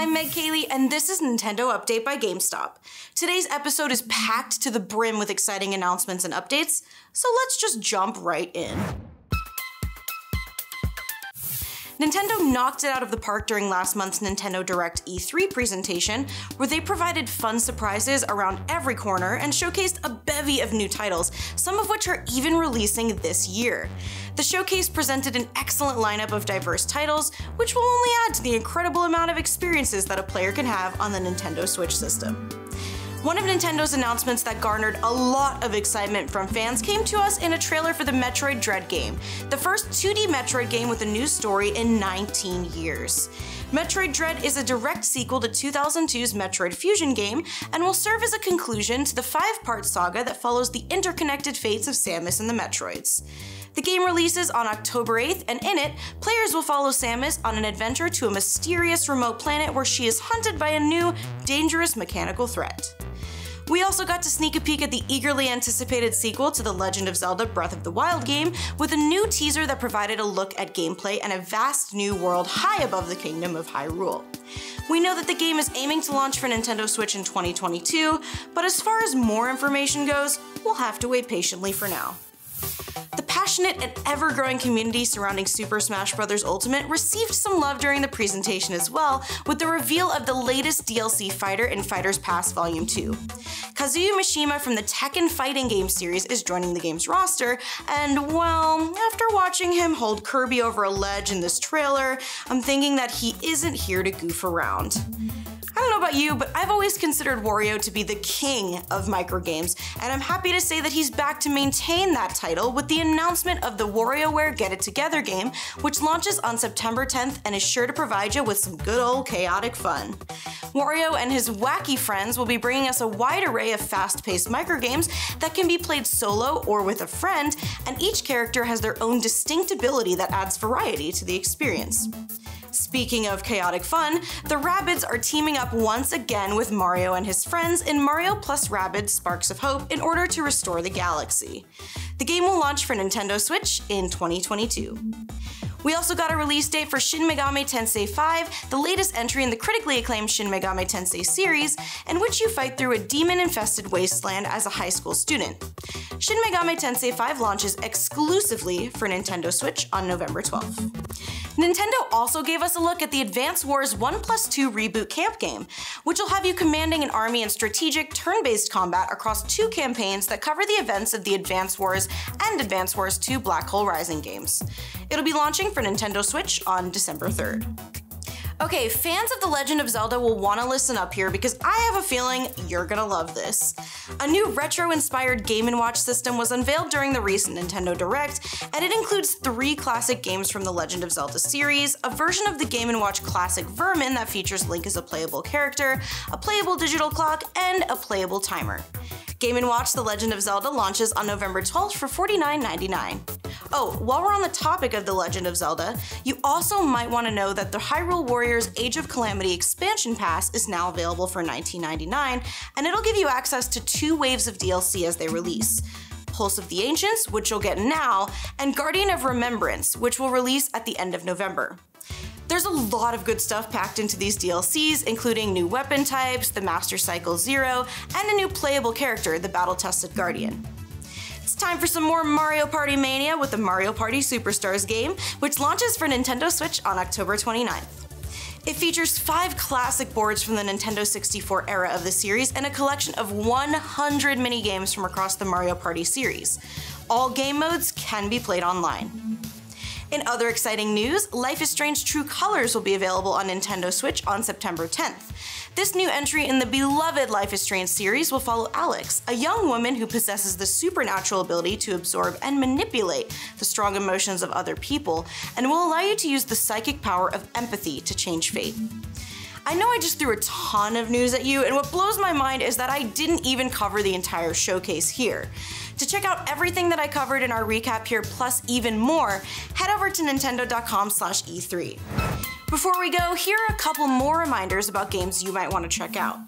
I'm Kaylee, and this is Nintendo Update by GameStop. Today's episode is packed to the brim with exciting announcements and updates, so let's just jump right in. Nintendo knocked it out of the park during last month's Nintendo Direct E3 presentation, where they provided fun surprises around every corner and showcased a bevy of new titles, some of which are even releasing this year. The showcase presented an excellent lineup of diverse titles, which will only add to the incredible amount of experiences that a player can have on the Nintendo Switch system. One of Nintendo's announcements that garnered a lot of excitement from fans came to us in a trailer for the Metroid Dread game, the first 2D Metroid game with a new story in 19 years. Metroid Dread is a direct sequel to 2002's Metroid Fusion game and will serve as a conclusion to the 5-part saga that follows the interconnected fates of Samus and the Metroids. The game releases on October 8th, and in it, players will follow Samus on an adventure to a mysterious remote planet where she is hunted by a new, dangerous mechanical threat. We also got to sneak a peek at the eagerly anticipated sequel to The Legend of Zelda Breath of the Wild game, with a new teaser that provided a look at gameplay and a vast new world high above the kingdom of Hyrule. We know that the game is aiming to launch for Nintendo Switch in 2022, but as far as more information goes, we'll have to wait patiently for now. The passionate and ever-growing community surrounding Super Smash Bros. Ultimate received some love during the presentation as well, with the reveal of the latest DLC fighter in Fighters Pass Volume 2. Kazuya Mishima from the Tekken fighting game series is joining the game's roster, and well, after watching him hold Kirby over a ledge in this trailer, I'm thinking that he isn't here to goof around. I don't know about you, but I've always considered Wario to be the king of microgames, and I'm happy to say that he's back to maintain that title with the announcement of the WarioWare Get It Together game, which launches on September 10th and is sure to provide you with some good old chaotic fun. Wario and his wacky friends will be bringing us a wide array of fast-paced microgames that can be played solo or with a friend, and each character has their own distinct ability that adds variety to the experience. Speaking of chaotic fun, the Rabbids are teaming up once again with Mario and his friends in Mario plus Rabbids Sparks of Hope in order to restore the galaxy. The game will launch for Nintendo Switch in 2022. We also got a release date for Shin Megami Tensei 5, the latest entry in the critically acclaimed Shin Megami Tensei series, in which you fight through a demon-infested wasteland as a high school student. Shin Megami Tensei 5 launches exclusively for Nintendo Switch on November 12th. Nintendo also gave us a look at the Advance Wars 1+2 Reboot Camp game, which will have you commanding an army in strategic, turn-based combat across 2 campaigns that cover the events of the Advance Wars and Advance Wars 2 Black Hole Rising games. It'll be launching for Nintendo Switch on December 3rd. Okay, fans of The Legend of Zelda will want to listen up here because I have a feeling you're gonna love this. A new retro-inspired Game & Watch system was unveiled during the recent Nintendo Direct, and it includes 3 classic games from the Legend of Zelda series, a version of the Game & Watch classic Vermin that features Link as a playable character, a playable digital clock, and a playable timer. Game & Watch The Legend of Zelda launches on November 12th for $49.99. Oh, while we're on the topic of The Legend of Zelda, you also might want to know that the Hyrule Warriors Age of Calamity expansion pass is now available for $19.99, and it'll give you access to 2 waves of DLC as they release. Pulse of the Ancients, which you'll get now, and Guardian of Remembrance, which will release at the end of November. There's a lot of good stuff packed into these DLCs, including new weapon types, the Master Cycle Zero, and a new playable character, the battle-tested Guardian. It's time for some more Mario Party mania with the Mario Party Superstars game, which launches for Nintendo Switch on October 29th. It features 5 classic boards from the Nintendo 64 era of the series and a collection of 100 mini-games from across the Mario Party series. All game modes can be played online. In other exciting news, Life is Strange True Colors will be available on Nintendo Switch on September 10th. This new entry in the beloved Life is Strange series will follow Alex, a young woman who possesses the supernatural ability to absorb and manipulate the strong emotions of other people, and will allow you to use the psychic power of empathy to change fate. I know I just threw a ton of news at you, and what blows my mind is that I didn't even cover the entire showcase here. To check out everything that I covered in our recap here, plus even more, head over to nintendo.com/E3. Before we go, here are a couple more reminders about games you might want to check out.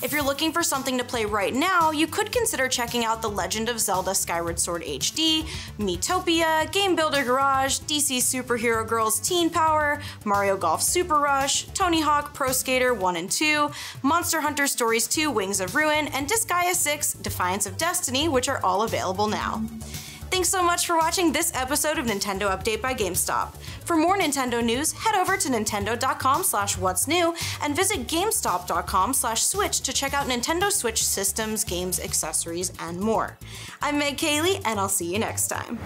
If you're looking for something to play right now, you could consider checking out The Legend of Zelda Skyward Sword HD, Miitopia, Game Builder Garage, DC Superhero Girls Teen Power, Mario Golf Super Rush, Tony Hawk Pro Skater 1 and 2, Monster Hunter Stories 2 Wings of Ruin, and DISGAEA 6 Defiance of Destiny, which are all available now. Thanks so much for watching this episode of Nintendo Update by GameStop. For more Nintendo news, head over to nintendo.com/what's new and visit gamestop.com/switch to check out Nintendo Switch systems, games, accessories, and more. I'm Kaylee, and I'll see you next time.